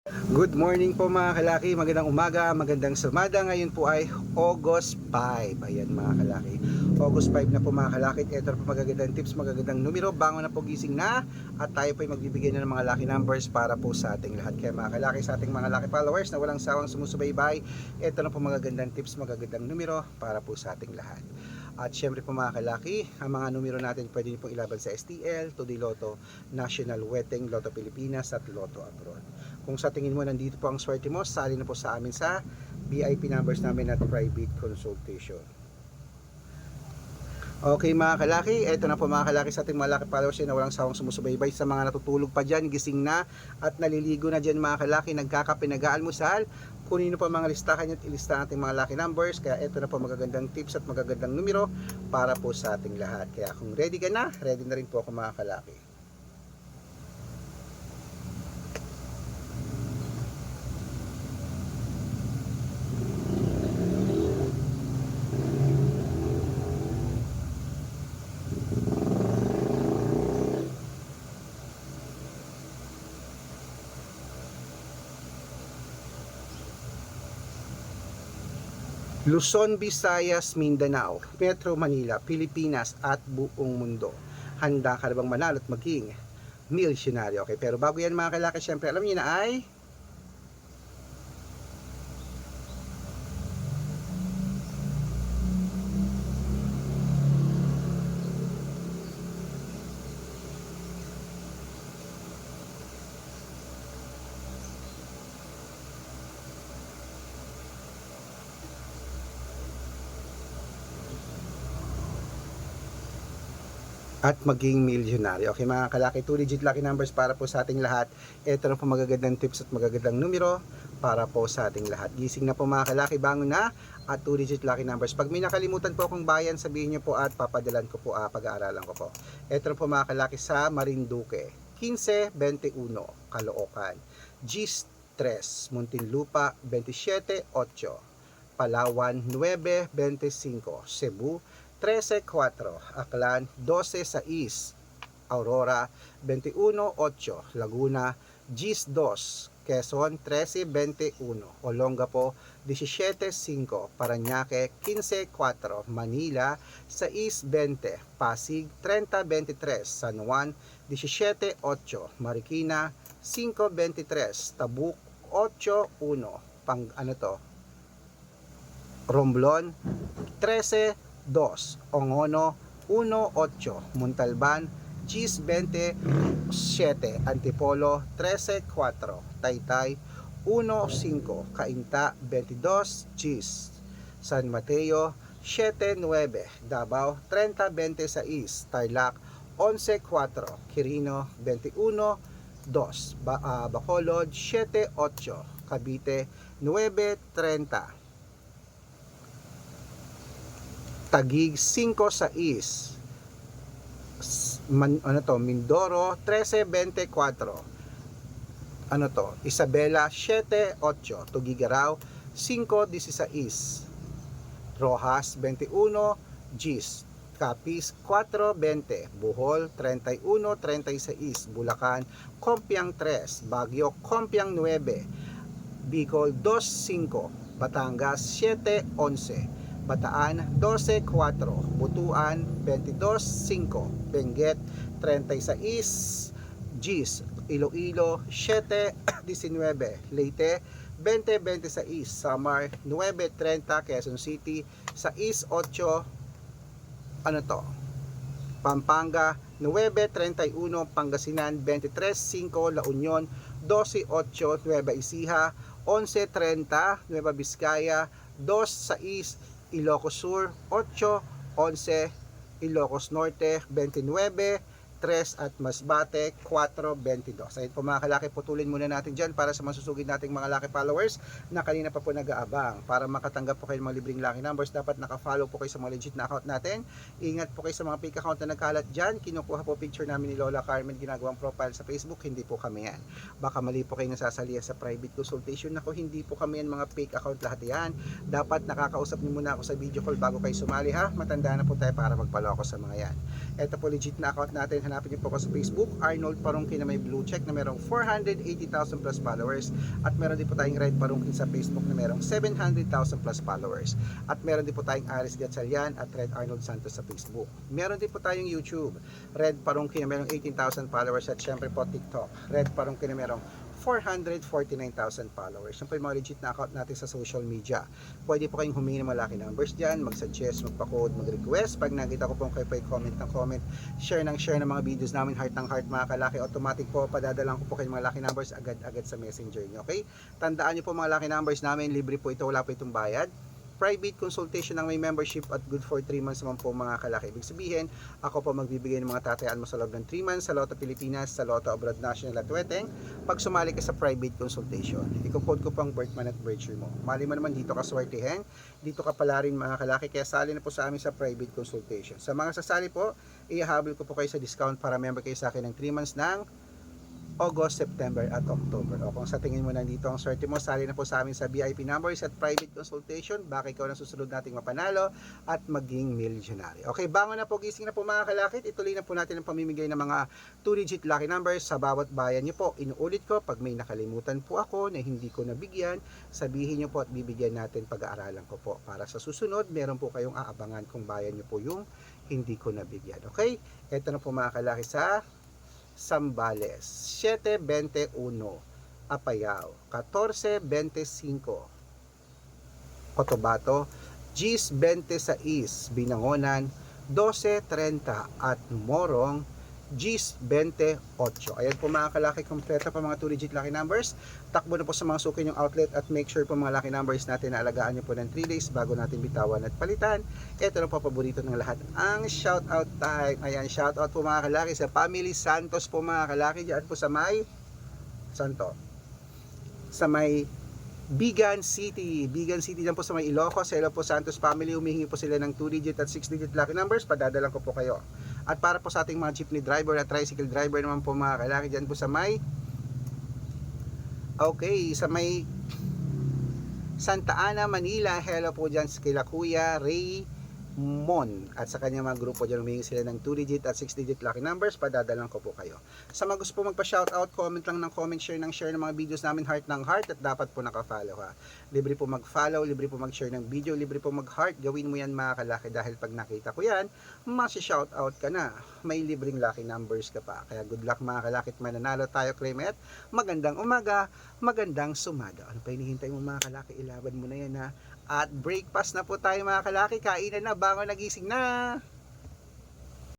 Good morning po mga kalaki, magandang umaga, magandang sumada. Ngayon po ay August 5. Ayan mga kalaki, August 5 na po mga kalaki. Ito po magagandang tips, magagandang numero. Bangon na po, gising na. At tayo po ay magbibigay na ng mga lucky numbers para po sa ating lahat. Kaya mga kalaki, sa ating mga lucky followers na walang sawang sumusubaybay, ito na po magagandang tips, magagandang numero para po sa ating lahat. At syempre po mga kalaki, ang mga numero natin pwede niyo pong ilaban sa STL, 2D Lotto, National Wedding, Lotto Pilipinas at Lotto Abroad. Kung sa tingin mo nandito po ang swerte mo, sali na po sa amin sa VIP numbers namin at private consultation. Okay mga kalaki, eto na po mga kalaki sa ating mga lucky followers na walang sawang sumusubaybay. Sa mga natutulog pa dyan, gising na at naliligo na dyan mga kalaki, nagkakape, nag-aalmusal, kunin po mga listahan nyo at ilista natin mga lucky numbers. Kaya eto na po magagandang tips at magagandang numero para po sa ating lahat. Kaya kung ready ka na, ready na rin po ako mga kalaki. Luzon, Visayas, Mindanao, Metro Manila, Pilipinas at buong mundo. Handa ka na bang manalo at maging milyonaryo? Okay, pero bago yan mga kalaki, syempre alam niyo na ay at maging milyonaryo. Okay mga kalaki, 2 digit lucky numbers para po sa ating lahat. Ito na po magagandang tips at magagandang numero para po sa ating lahat. Gising na po mga kalaki, bangon na at 2 digit lucky numbers. Pag may nakalimutan po akong bayan, sabihin nyo po at papadalan ko po, pag-aaralan ko po. Ito na po mga kalaki sa Marinduque, 1521 Caloocan, Gis 3 Muntinlupa, 27-8 Palawan, 9-25 Cebu, 13-4 Aklan, 12-6 Aurora, 21-8 Laguna, 10-2 Quezon, 13-21 Olongapo, 17-5 Parañaque, 15-4 Manila, 6-20 Pasig, 30-23 San Juan, 17-8 Marikina, 5-23 Tabuk, 8-1 Romblon, 13-2 Ongono, 1-8 Montalban, 10-27 Antipolo, 13-4 Taytay, 1-5 Cainta, 22-10 San Mateo, 7-9 Davao, 30-26 Tarlac, 11-4 Quirino, 21-2 Bacolod, 7-8 Cavite, 9-30 Taguig, 5-6 Mindoro, 13-24 Isabela, 7-8 Tugigaraw, 5-16 Rojas, 21 Gis, Capiz, 4-20 Bohol, 31-36 Bulacan, Compiang 3 Baguio, Compiang 9 Bicol, 2-5 Batangas, 7-11 Bataan, 12-4 Butuan, 22-5 Benguet, 36 Gis, Iloilo, 7-19 Leyte, 20-26 Samar, 9-30 Quezon City, 6-8 Pampanga, 9-31 Pangasinan, 23-5 La Union, 12-8 Nueva Ecija, 11-30 Nueva Vizcaya, 2-6 Ilocos Sur, 8-11 Ilocos Norte, 29-3 at Masbate, 4-22. Ayun po mga kalaki, putulin muna natin dyan para sa masusugid nating mga lucky followers na kanina pa po nag-aabang. Para makatanggap po kayo ng mga libreng lucky numbers, dapat naka-follow po kayo sa mga legit na account natin. Ingat po kayo sa mga fake account na nagkalat dyan. Kinukuha po picture namin ni Lola Carmen, ginagawang profile sa Facebook, hindi po kami yan. Baka mali po kayo nasasalihan sa private consultation. Ako, hindi po kami yan, mga fake account lahat yan. Dapat nakakausap niyo muna ako sa video call bago kayo sumali ha. Matanda na po tayo para magpaloko sa mga yan. Ito po legit na account natin. Hanapin niyo po ako sa Facebook, Arnold Parungkin na may blue check na merong 480,000 plus followers. At meron din po tayong Red Parungkin sa Facebook na merong 700,000 plus followers. At meron din po tayong Aris Gatchalian at Red Arnold Santos sa Facebook. Meron din po tayong YouTube, Red Parungkin na merong 18,000 followers. At syempre po TikTok, Red Parungkin na merong 449,000 followers. Yan po yung mga legit na account natin sa social media. Pwede po kayong humingi ng mga lucky numbers dyan, mag-suggest, magpa-code, mag-request. Pag nakita ko po kayo po comment ng comment, share ng mga videos namin, heart ng heart mga kalaki, automatic po, padadalang ko po kayo mga lucky numbers agad-agad sa messenger nyo. Okay? Tandaan nyo po mga lucky numbers namin, libre po ito, wala po itong bayad. Private consultation ng may membership at good for 3 months naman po mga kalaki. Ibig sabihin, ako po magbibigay ng mga tatayaan mo sa loob ng 3 months sa Lotto Pilipinas, sa Lotto Abroad National at Weteng pag sumali ka sa private consultation. Iko-code ko pang birth month at birth year mo. Mali mo naman dito ka swertihin, dito ka pala rin mga kalaki, kaya sali na po sa amin sa private consultation. Sa mga sasali po, ihahabol ko po kayo sa discount para member kayo sa akin ng 3 months ng August, September at October. O kung sa tingin mo nandito ang swerte mo, sali na po sa amin sa VIP numbers at private consultation. Baka ikaw na susunod nating mapanalo at maging milyonary. Okay, bangon na po, gising na po mga kalakit. Ituloy na po natin ang pamimigay ng mga 2-digit lucky numbers sa bawat bayan nyo po. Inuulit ko, pag may nakalimutan po ako na hindi ko nabigyan, sabihin nyo po at bibigyan natin, pag-aaralan ko po. Para sa susunod, meron po kayong aabangan kung bayan nyo po yung hindi ko nabigyan. Okay, ito na po mga kalaki sa Zambales, 7:21, Apayao, 14:25, Cotabato, 10:26, Binangonan, 12:30 at Morong, 10:28. Ayan po mga kalaki, kompleto po mga 2-digit lucky numbers. Takbo na po sa mga suki yung outlet at make sure po mga lucky numbers natin na alagaan nyo po ng 3 days bago natin bitawan at palitan. Ito na po paborito ng lahat, ang shoutout time. Ayan, shoutout po mga kalaki sa Family Santos po mga kalaki, dyan po sa may sa may Bigan City dyan po sa may Ilocos. Hello po Santos family, humihingi po sila ng 2-digit at 6-digit lucky numbers, padadalan ko po kayo. At para po sa ating mga jeepney driver at tricycle driver naman po mga kalaki, dyan po sa may sa may Santa Ana, Manila. Hello po dyan sa kila Kuya Ray Mon at sa kanya mga grupo dyan, humingi sila ng 2-digit at 6-digit lucky numbers, padadalang ko po kayo. Sa mga gusto po magpa-shoutout, comment lang ng comment, share ng mga videos namin, heart ng heart, at dapat po naka-follow ha. Libre po mag-follow, libre po mag-share ng video, libre po mag-heart. Gawin mo yan mga kalaki, dahil pag nakita ko yan, masi-shoutout ka na, may libreng lucky numbers ka pa. Kaya good luck mga kalaki at mananalo tayo, Clemet. Magandang umaga, magandang sumada. Ano pa hinihintay mo mga kalaki, ilaban mo na yan ha. At breakfast na po tayo mga kalaki, kainan na, bangon, nagising na.